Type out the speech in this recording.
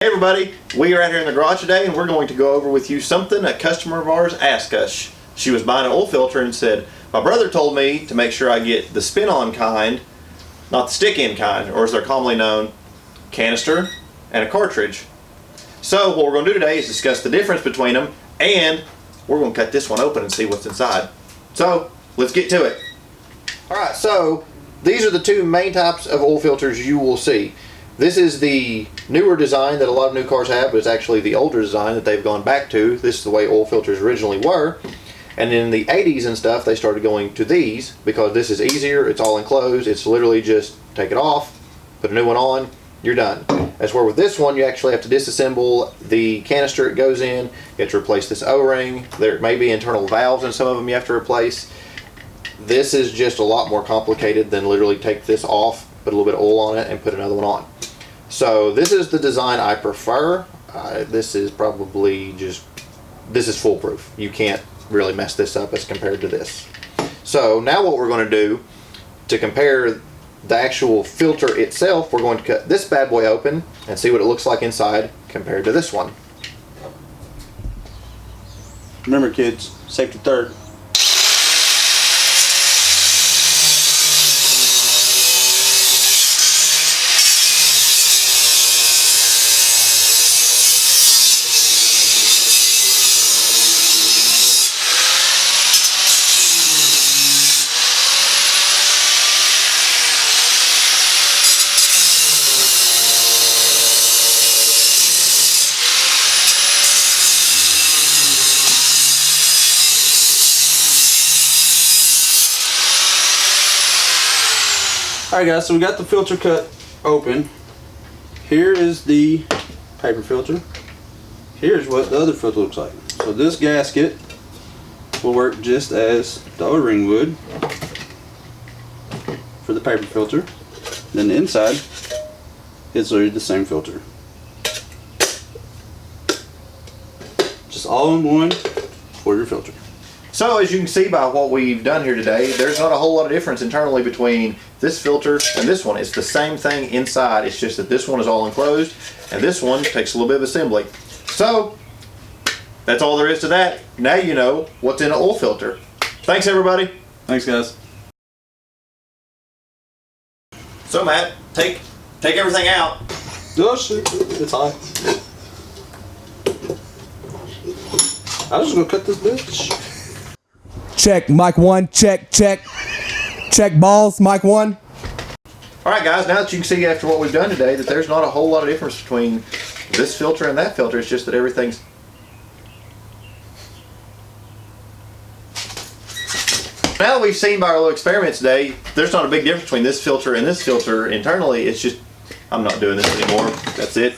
Hey everybody, we are out here in the garage today and we're going to go over with you something a customer of ours asked us. She was buying an oil filter and said, my brother told me to make sure I get the spin-on kind, not the stick-in kind, or as they're commonly known, canister and a cartridge. So what we're going to do today is discuss the difference between them, and we're going to cut this one open and see what's inside. So let's get to it. Alright, so these are the two main types of oil filters you will see. This is the newer design that a lot of new cars have, but it's actually the older design that they've gone back to. This is the way oil filters originally were. And in the 80s and stuff, they started going to these because this is easier, it's all enclosed, it's literally just take it off, put a new one on, you're done. As where with this one, you actually have to disassemble the canister it goes in, you have to replace this O-ring, there may be internal valves in some of them you have to replace. This is just a lot more complicated than literally take this off, put a little bit of oil on it, and put another one on. So this is the design I prefer. This is probably just, this is foolproof. You can't really mess this up as compared to this. So now what we're going to do to compare the actual filter itself, we're going to cut this bad boy open and see what it looks like inside compared to this one. Remember kids, safety third. Alright guys, so we got the filter cut open. Here is the paper filter. Here's what the other filter looks like. So this gasket will work just as the O-ring would for the paper filter. Then the inside is literally the same filter. Just all in one for your filter. So as you can see by what we've done here today, there's not a whole lot of difference internally between this filter and this one. It's the same thing inside, it's just that this one is all enclosed and this one takes a little bit of assembly. So that's all there is to that. Now you know what's in an oil filter. Thanks everybody. Thanks guys. So Matt, take everything out. Oh shit, it's hot. I'm just gonna cut this bitch. Check, mic one, check, check. Check balls, mic one. Alright guys, now that you can see after what we've done today that there's not a whole lot of difference between this filter and that filter, it's just that everything's... Now that we've seen by our little experiments today, there's not a big difference between this filter and this filter internally. It's just, I'm not doing this anymore. That's it.